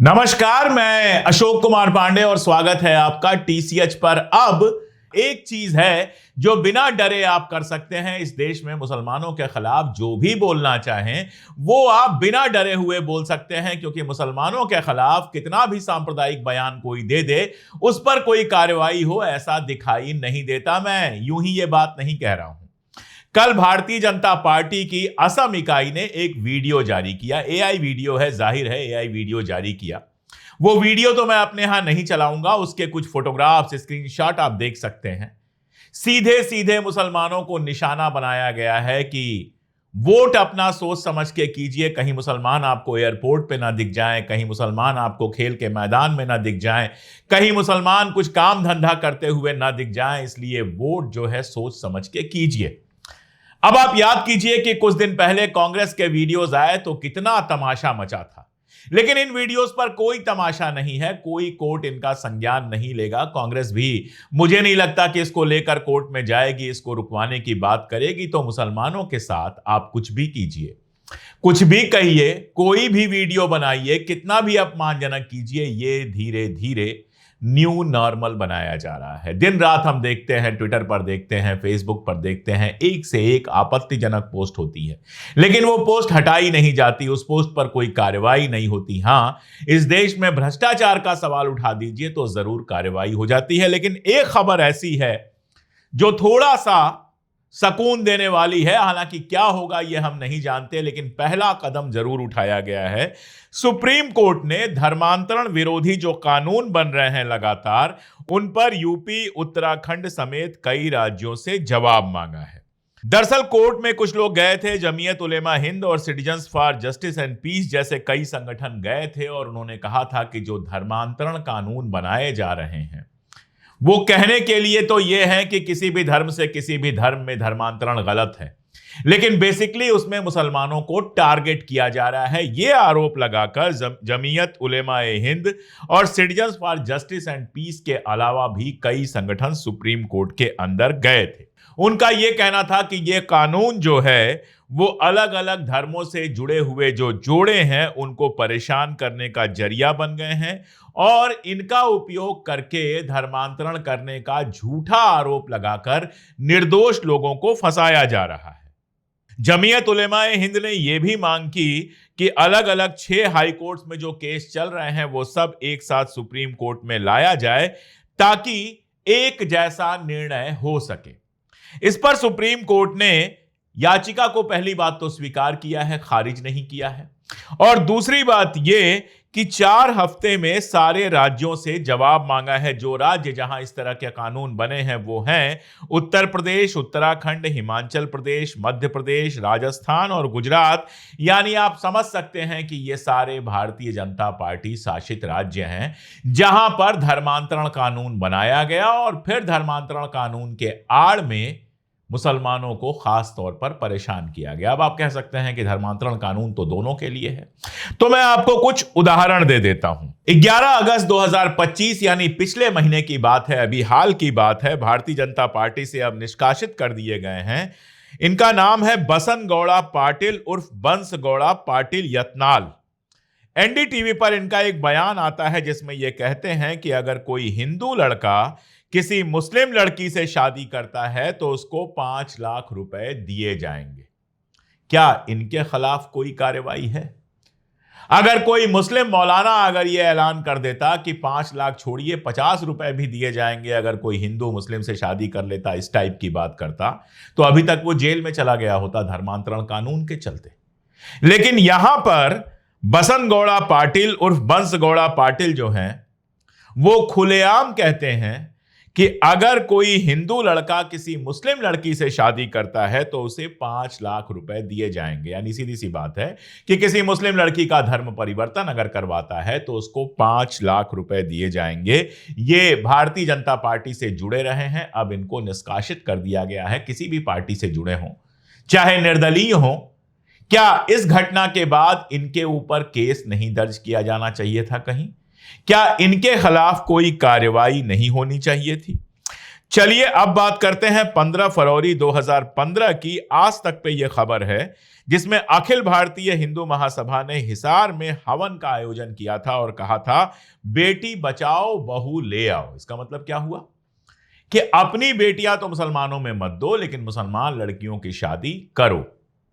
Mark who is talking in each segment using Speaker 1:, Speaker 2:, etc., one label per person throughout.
Speaker 1: नमस्कार, मैं अशोक कुमार पांडे और स्वागत है आपका टीसीएच पर। अब एक चीज है जो बिना डरे आप कर सकते हैं। इस देश में मुसलमानों के खिलाफ जो भी बोलना चाहें वो आप बिना डरे हुए बोल सकते हैं, क्योंकि मुसलमानों के खिलाफ कितना भी सांप्रदायिक बयान कोई दे दे उस पर कोई कार्रवाई हो ऐसा दिखाई नहीं देता। मैं यूं ही ये बात नहीं कह रहा हूं। कल भारतीय जनता पार्टी की असम इकाई ने एक वीडियो जारी किया। एआई वीडियो है, जाहिर है एआई वीडियो जारी किया। वो वीडियो तो मैं अपने यहां नहीं चलाऊंगा, उसके कुछ फोटोग्राफ्स, स्क्रीनशॉट आप देख सकते हैं। सीधे सीधे मुसलमानों को निशाना बनाया गया है कि वोट अपना सोच समझ के कीजिए। कहीं मुसलमान आपको एयरपोर्ट पे ना दिख जाए, कहीं मुसलमान आपको खेल के मैदान में ना दिख जाए, कहीं मुसलमान कुछ काम धंधा करते हुए ना दिख जाए, इसलिए वोट जो है सोच समझ के कीजिए। अब आप याद कीजिए कि कुछ दिन पहले कांग्रेस के वीडियोस आए तो कितना तमाशा मचा था, लेकिन इन वीडियोस पर कोई तमाशा नहीं है, कोई कोर्ट इनका संज्ञान नहीं लेगा। कांग्रेस भी मुझे नहीं लगता कि इसको लेकर कोर्ट में जाएगी, इसको रुकवाने की बात करेगी। तो मुसलमानों के साथ आप कुछ भी कीजिए, कुछ भी कहिए, कोई भी वीडियो बनाइए, कितना भी अपमानजनक कीजिए, ये धीरे धीरे न्यू नॉर्मल बनाया जा रहा है। दिन रात हम देखते हैं, ट्विटर पर देखते हैं, फेसबुक पर देखते हैं, एक से एक आपत्तिजनक पोस्ट होती है, लेकिन वो पोस्ट हटाई नहीं जाती, उस पोस्ट पर कोई कार्रवाई नहीं होती। हाँ, इस देश में भ्रष्टाचार का सवाल उठा दीजिए तो जरूर कार्रवाई हो जाती है। लेकिन एक खबर ऐसी है जो थोड़ा सा सकून देने वाली है। हालांकि क्या होगा ये हम नहीं जानते, लेकिन पहला कदम जरूर उठाया गया है। सुप्रीम कोर्ट ने धर्मांतरण विरोधी जो कानून बन रहे हैं लगातार, उन पर यूपी, उत्तराखंड समेत कई राज्यों से जवाब मांगा है। दरअसल कोर्ट में कुछ लोग गए थे, जमीयत उलेमा हिंद और citizens for justice and peace जैसे कई संगठन गए थे, और उन्होंने कहा था कि जो धर्मांतरण कानून बनाए जा रहे हैं वो कहने के लिए तो ये है कि किसी भी धर्म से किसी भी धर्म में धर्मांतरण गलत है, लेकिन बेसिकली उसमें मुसलमानों को टारगेट किया जा रहा है। ये आरोप लगाकर जमीयत उलेमा हिंद और citizens for justice and peace के अलावा भी कई संगठन सुप्रीम कोर्ट के अंदर गए थे। उनका यह कहना था कि यह कानून जो है वो अलग अलग धर्मों से जुड़े हुए जो जोड़े हैं उनको परेशान करने का जरिया बन गए हैं, और इनका उपयोग करके धर्मांतरण करने का झूठा आरोप लगाकर निर्दोष लोगों को फंसाया जा रहा है। जमीयत उलेमा हिंद ने यह भी मांग की कि अलग अलग 6 हाई कोर्ट्स में जो केस चल रहे हैं वो सब एक साथ सुप्रीम कोर्ट में लाया जाए ताकि एक जैसा निर्णय हो सके। इस पर सुप्रीम कोर्ट ने याचिका को पहली बात तो स्वीकार किया है, खारिज नहीं किया है, और दूसरी बात यह कि 4 हफ्ते में सारे राज्यों से जवाब मांगा है। जो राज्य जहां इस तरह के कानून बने हैं वो हैं उत्तर प्रदेश, उत्तराखंड, हिमाचल प्रदेश, मध्य प्रदेश, राजस्थान और गुजरात। यानी आप समझ सकते हैं कि ये सारे भारतीय जनता पार्टी शासित राज्य हैं जहां पर धर्मांतरण कानून बनाया गया और फिर धर्मांतरण कानून के आड़ में मुसलमानों को खास तौर पर परेशान किया गया। अब आप कह सकते हैं कि धर्मांतरण कानून तो दोनों के लिए है, तो मैं आपको कुछ उदाहरण दे देता हूं। 11 अगस्त 2025 यानी पिछले महीने की बात है, अभी हाल की बात है, भारतीय जनता पार्टी से अब निष्कासित कर दिए गए हैं। इनका नाम है बसन गौड़ा पाटिल उर्फ बंस गौड़ा पाटिल यत्नाल। एनडीटीवी पर इनका एक बयान आता है जिसमें यह कहते हैं कि अगर कोई हिंदू लड़का किसी मुस्लिम लड़की से शादी करता है तो उसको 5 लाख रुपए दिए जाएंगे। क्या इनके खिलाफ कोई कार्रवाई है? अगर कोई मुस्लिम मौलाना अगर यह ऐलान कर देता कि 5 लाख छोड़िए 50 रुपए भी दिए जाएंगे अगर कोई हिंदू मुस्लिम से शादी कर लेता, इस टाइप की बात करता, तो अभी तक वो जेल में चला गया होता धर्मांतरण कानून के चलते। लेकिन यहां पर बसन गौड़ा पाटिल उर्फ बंस गौड़ा पाटिल जो हैं वो खुलेआम कहते हैं कि अगर कोई हिंदू लड़का किसी मुस्लिम लड़की से शादी करता है तो उसे 5 लाख रुपए दिए जाएंगे। यानी सीधी सी बात है कि किसी मुस्लिम लड़की का धर्म परिवर्तन अगर करवाता है तो उसको 5 लाख रुपए दिए जाएंगे। ये भारतीय जनता पार्टी से जुड़े रहे हैं, अब इनको निष्कासित कर दिया गया है। किसी भी पार्टी से जुड़े हों, चाहे निर्दलीय हों, क्या इस घटना के बाद इनके ऊपर केस नहीं दर्ज किया जाना चाहिए था? कहीं क्या इनके खिलाफ कोई कार्रवाई नहीं होनी चाहिए थी? चलिए अब बात करते हैं 15 फरवरी 2015 की। आज तक पे यह खबर है जिसमें अखिल भारतीय हिंदू महासभा ने हिसार में हवन का आयोजन किया था और कहा था बेटी बचाओ बहू ले आओ। इसका मतलब क्या हुआ कि अपनी बेटियां तो मुसलमानों में मत दो, लेकिन मुसलमान लड़कियों की शादी करो,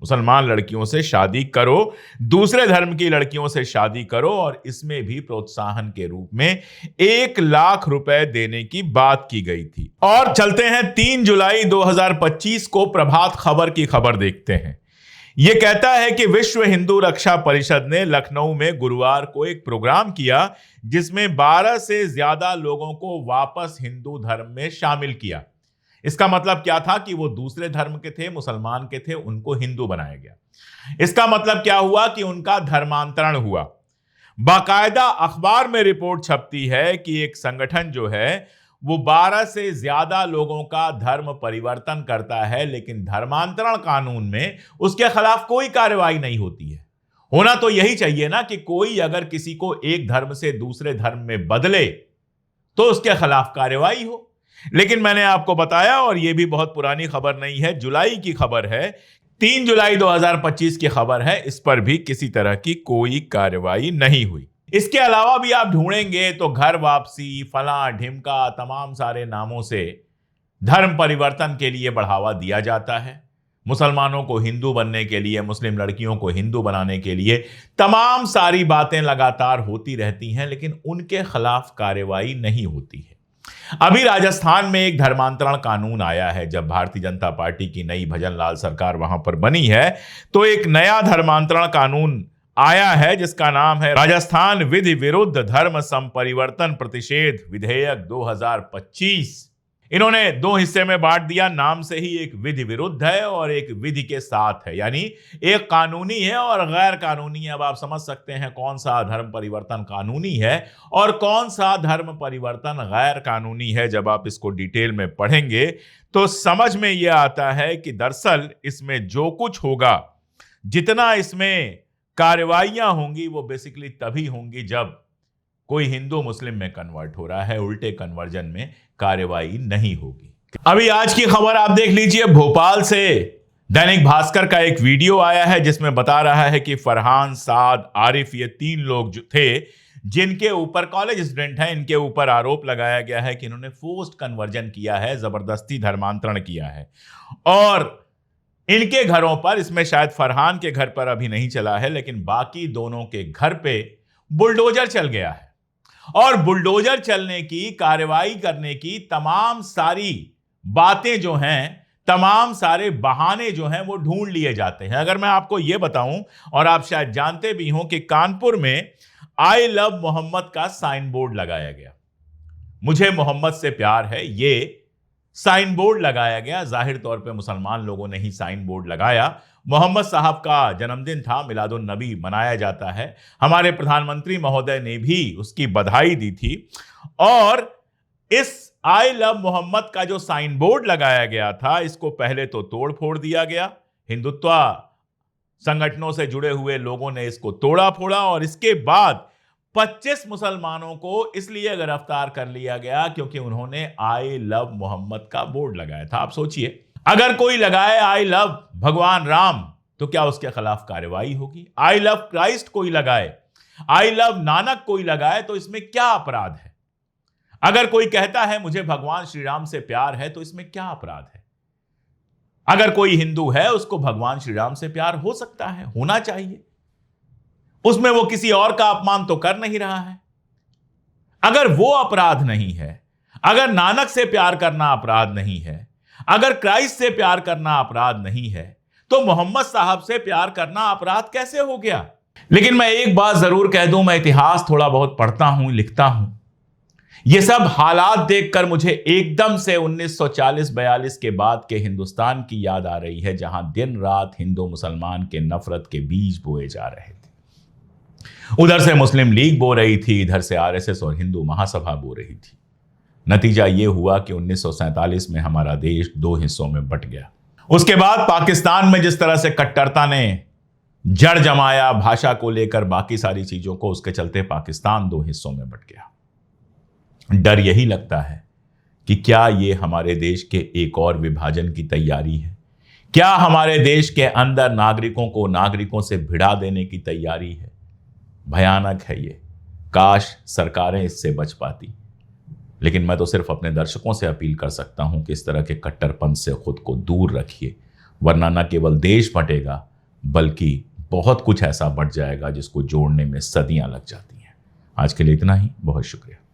Speaker 1: मुसलमान लड़कियों से शादी करो, दूसरे धर्म की लड़कियों से शादी करो, और इसमें भी प्रोत्साहन के रूप में 1 लाख रुपए देने की बात की गई थी। और चलते हैं 3 जुलाई 2025 को प्रभात खबर की खबर देखते हैं। यह कहता है कि विश्व हिंदू रक्षा परिषद ने लखनऊ में गुरुवार को एक प्रोग्राम किया जिसमें 12 से ज्यादा लोगों को वापस हिंदू धर्म में शामिल किया। इसका मतलब क्या था कि वो दूसरे धर्म के थे, मुसलमान के थे, उनको हिंदू बनाया गया। इसका मतलब क्या हुआ कि उनका धर्मांतरण हुआ। बाकायदा अखबार में रिपोर्ट छपती है कि एक संगठन जो है वो 12 से ज्यादा लोगों का धर्म परिवर्तन करता है, लेकिन धर्मांतरण कानून में उसके खिलाफ कोई कार्रवाई नहीं होती है। होना तो यही चाहिए ना कि कोई अगर किसी को एक धर्म से दूसरे धर्म में बदले तो उसके खिलाफ कार्रवाई हो। लेकिन मैंने आपको बताया, और यह भी बहुत पुरानी खबर नहीं है, जुलाई की खबर है, 3 जुलाई 2025 की खबर है, इस पर भी किसी तरह की कोई कार्रवाई नहीं हुई। इसके अलावा भी आप ढूंढेंगे तो घर वापसी, फला ढिमका, तमाम सारे नामों से धर्म परिवर्तन के लिए बढ़ावा दिया जाता है। मुसलमानों को हिंदू बनने के लिए, मुस्लिम लड़कियों को हिंदू बनाने के लिए तमाम सारी बातें लगातार होती रहती हैं, लेकिन उनके खिलाफ कार्रवाई नहीं होती है। अभी राजस्थान में एक धर्मांतरण कानून आया है। जब भारतीय जनता पार्टी की नई भजन लाल सरकार वहां पर बनी है तो एक नया धर्मांतरण कानून आया है जिसका नाम है राजस्थान विधि विरुद्ध धर्म संपरिवर्तन प्रतिषेध विधेयक 2025। इन्होंने 2 हिस्से में बांट दिया। नाम से ही एक विधि विरुद्ध है और एक विधि के साथ है, यानी एक कानूनी है और गैर कानूनी है। अब आप समझ सकते हैं कौन सा धर्म परिवर्तन कानूनी है और कौन सा धर्म परिवर्तन गैर कानूनी है। जब आप इसको डिटेल में पढ़ेंगे तो समझ में यह आता है कि दरअसल इसमें जो कुछ होगा, जितना इसमें कार्रवाइयां होंगी, वो बेसिकली तभी होंगी जब कोई हिंदू मुस्लिम में कन्वर्ट हो रहा है। उल्टे कन्वर्जन में कार्रवाई नहीं होगी। अभी आज की खबर आप देख लीजिए। भोपाल से दैनिक भास्कर का एक वीडियो आया है जिसमें बता रहा है कि फरहान, साद, आरिफ, ये 3 लोग जो थे जिनके ऊपर, कॉलेज स्टूडेंट हैं, इनके ऊपर आरोप लगाया गया है कि इन्होंने फोर्स्ड कन्वर्जन किया है, जबरदस्ती धर्मांतरण किया है। और इनके घरों पर, इसमें शायद फरहान के घर पर अभी नहीं चला है, लेकिन बाकी दोनों के घर पे बुलडोजर चल गया है। और बुलडोजर चलने की, कार्रवाई करने की तमाम सारी बातें जो हैं, तमाम सारे बहाने जो हैं, वो ढूंढ लिए जाते हैं। अगर मैं आपको यह बताऊं, और आप शायद जानते भी हों, कि कानपुर में आई लव मोहम्मद का साइन बोर्ड लगाया गया। मुझे मोहम्मद से प्यार है, ये साइन बोर्ड लगाया गया। जाहिर तौर पे मुसलमान लोगों ने ही साइन बोर्ड लगाया। मोहम्मद साहब का जन्मदिन था, मिलादुन नबी मनाया जाता है। हमारे प्रधानमंत्री महोदय ने भी उसकी बधाई दी थी। और इस आई लव मोहम्मद का जो साइन बोर्ड लगाया गया था, इसको पहले तो तोड़ फोड़ दिया गया। हिंदुत्व संगठनों से जुड़े हुए लोगों ने इसको तोड़ा फोड़ा, और इसके बाद 25 मुसलमानों को इसलिए गिरफ्तार कर लिया गया क्योंकि उन्होंने आई लव मोहम्मद का बोर्ड लगाया था। आप सोचिए, अगर कोई लगाए आई लव भगवान राम तो क्या उसके खिलाफ कार्रवाई होगी? आई लव क्राइस्ट कोई लगाए, आई लव नानक कोई लगाए, तो इसमें क्या अपराध है? अगर कोई कहता है मुझे भगवान श्री राम से प्यार है, तो इसमें क्या अपराध है? अगर कोई हिंदू है, उसको भगवान श्री राम से प्यार हो सकता है, होना चाहिए। उसमें वो किसी और का अपमान तो कर नहीं रहा है। अगर वो अपराध नहीं है, अगर नानक से प्यार करना अपराध नहीं है, अगर क्राइस्ट से प्यार करना अपराध नहीं है, तो मोहम्मद साहब से प्यार करना अपराध कैसे हो गया? लेकिन मैं एक बात जरूर कह दूं, मैं इतिहास थोड़ा बहुत पढ़ता हूं, लिखता हूं। ये सब हालात देखकर मुझे एकदम से 1940-42 के बाद के हिंदुस्तान की याद आ रही है, जहां दिन रात हिंदू मुसलमान के नफरत के बीज बोए जा रहे थे। उधर से मुस्लिम लीग बो रही थी, इधर से आरएसएस और हिंदू महासभा बो रही थी। नतीजा यह हुआ कि 1947 में हमारा देश 2 हिस्सों में बंट गया। उसके बाद पाकिस्तान में जिस तरह से कट्टरता ने जड़ जमाया, भाषा को लेकर बाकी सारी चीजों को, उसके चलते पाकिस्तान 2 हिस्सों में बंट गया। डर यही लगता है कि क्या ये हमारे देश के एक और विभाजन की तैयारी है? क्या हमारे देश के अंदर नागरिकों को नागरिकों से भिड़ा देने की तैयारी है? भयानक है ये। काश सरकारें इससे बच पाती। लेकिन मैं तो सिर्फ अपने दर्शकों से अपील कर सकता हूं कि इस तरह के कट्टरपंथ से खुद को दूर रखिए, वरना न केवल देश बंटेगा बल्कि बहुत कुछ ऐसा बढ़ जाएगा जिसको जोड़ने में सदियां लग जाती हैं। आज के लिए इतना ही। बहुत शुक्रिया।